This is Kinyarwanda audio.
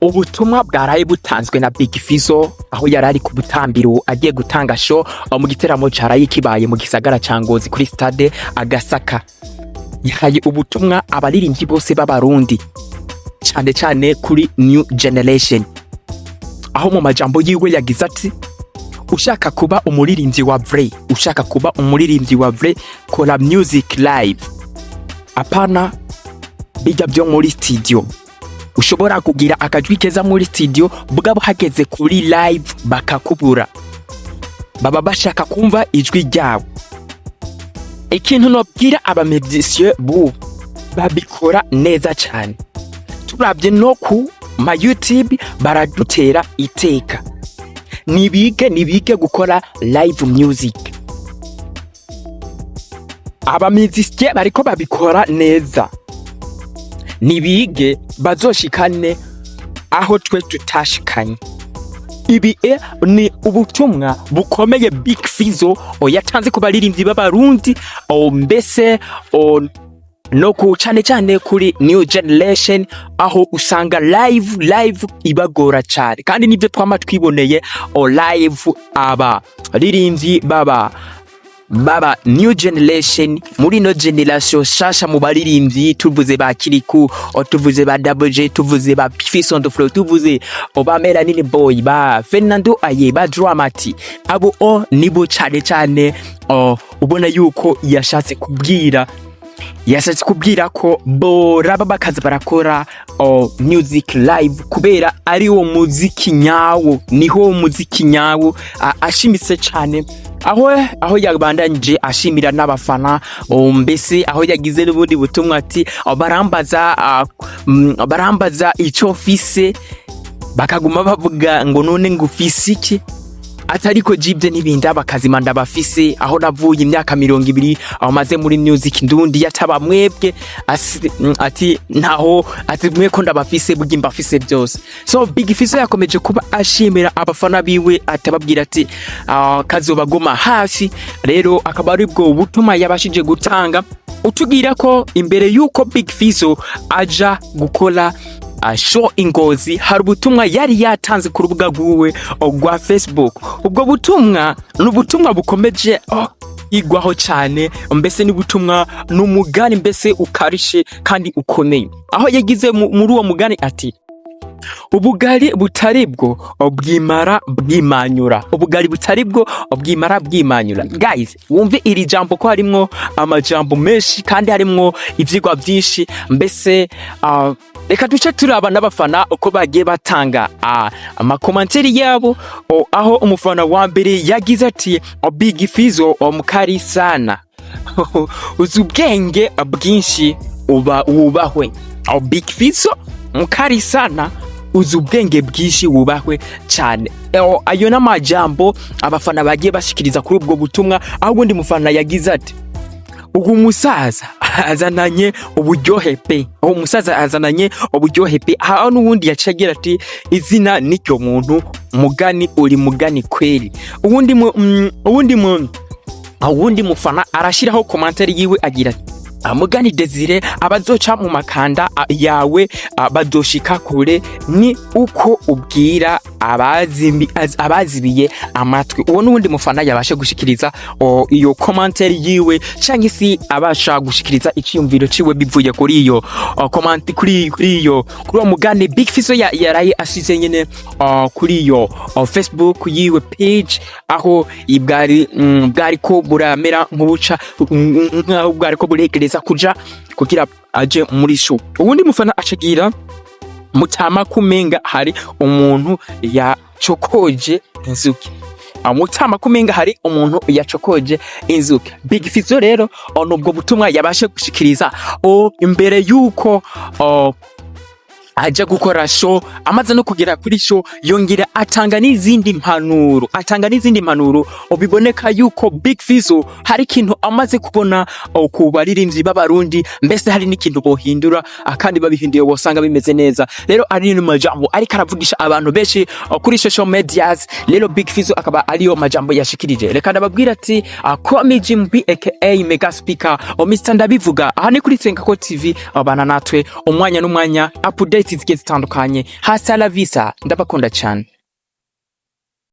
ubutumwa bwaraye butanzwe na Big FIZZO aho yarari ku butambiro agiye gutanga show mu giteramo caraye kibaye mu gisagara ca Ngozi kuri stade Agasaka. Yahaye ubutumwa abaririmbyi bose b'abarundi cyane cyane kuri new generation, aho mu majambo yiwe yagize ati ushaka kuba umuririmbyi wa vrai, ushaka kuba umuririmbyi wa vrai, kora music live, apana bijya byo muri studio. Ushobora kugira akajwi keza muri studio bugabo hageze kuri live bakakubura, baba bashaka kumva ijwi ryawe. Ikintu nobwira abamedisiye bu babikora neza cyane, turabye no ku ma YouTube baradutera iteka. Nibige gukora live music. Abamedisiye bariko babikora neza, nibige bazoshikane aho twe tutashikanye. Ibi ni ubutumwa bukomeye Big FIZZO yatanze ku baririmbyi b'abarundi, mbese no ku cyane kuri new generation, aho usanga live ibagora cyane, kandi nibyo twama twiboneye live abaririmbyi baba new generation muri no generation shasha mu baririmbyi. Tuvuze ba Kiriku, tuvuze ba WJ, tuvuze ba Fils on the Floor, tuvuze ba Melanin Boy, ba Fernando Aye, ba Dramati. Abo nibo cyane ubona yuko yashatse kubwira ko boraba bakaza barakora music live, kubera ari wo muziki nyawo, niho muziki nyawo. Ashimitse cyane aho yabandanje ashimira n'abafana, mbese aho yagize n'ubundi butumwa ati barambaza icyo fise, bakaguma bavuga ngo none ngufise iki, atariko jibye n'ibindi bakazima ndabafise. Aho navuye imyaka 20 amaze muri music ndundi yataba mwebwe ati ntaho ati mwe ko ndabafise bugimba afise byose. So Big FIZZO yakomeje kuba ashimira abafana biwe, atababwira ati kazobagoma hafi. Rero akaba ari bwo butuma yabashije gutanga, utugira ko imbere yuko Big FIZZO aja gukora show Ingozi hari ubutumwa yari yatanze ku rubuga rwiwe rwa Facebook. Ubwo butumwa n'ubutumwa bukomeje igwaho cyane, mbese ni butumwa n'umugani mbese ukarishe kandi ukomeye, aho yagize muri uwo mugani ati ubugari butaribwo bwimara bwimanyura, ubugari butaribwo bwimara bwimanyura. Guys, wumve iri jambo ko harimo amajambo menshi kandi harimo ivyigwa byinshi, mbese reka duce turaba n'abafana uko bagiye batanga amakomanteri yabo, aho umufana wa mbere yagize ati Big FIZZO mukari sana uzi ubwenge bwinshi wubahwe. Big FIZZO mukari sana uzi ubwenge bwinshi wubahwe cyane. Ayo n'amajambo abafana bagiye bashikiriza kuri ubwo butumwa, aho undi mufana yagize ati ugu musaza azananye uburyohe pe, umusaza azananye uburyohe pe. Aho n'ubundi yacagira ati izina nicyo muntu, mugani uri mugani kweli. Uwundi mufana arashiraho komantari yiwe agira ati Mugani Desire abazoca mu makanda yawe badoshika kure, ni uko ubwira abazibiye amatwi. Uwo n'ubundi mufana yabashe gushikiriza iyo commentary yiwe, canke si abasha gushikiriza icyumviro ciwe bivuye kuri iyo comment kuri uwo mugani Big FIZZO yaraye asize nyene kuri iyo Facebook yiwe page, aho bwari ko buramera nk'ubuca nk'aho bwari ko buregereza kuja kugira aje muri show. Ubundi mufana acagira mutama kumenga hari umuntu yacokoje inzuki, mutama kumenga hari umuntu yacokoje inzuki. Big FIZZO rero nubwo butumwa yabashe gushikiriza imbere yuko aja gukora show. Amaze no kugera kuri show yongera atanga n'izindi mpanuro, ubiboneka yuko Big FIZZO hari ikintu amaze kubona ku baririmbyi b'abarundi, mbese hari n'ikintu bohindura, kandi babihinduye bosanga bimeze neza. Rero ari no majambo ariko aravugisha abantu benshi kuri social medias. Rero Big FIZZO akaba ariyo majambo yashikirije. Reka ndababwira ati Komejimbi aka aka Mega Speaker o Mr Ndabivuga. Aha ni kuri TWENGAKO TV, abana natwe umwanya n'umwanya updates zigiye zitandukanye. Hasta la vista, ndabakunda cyane.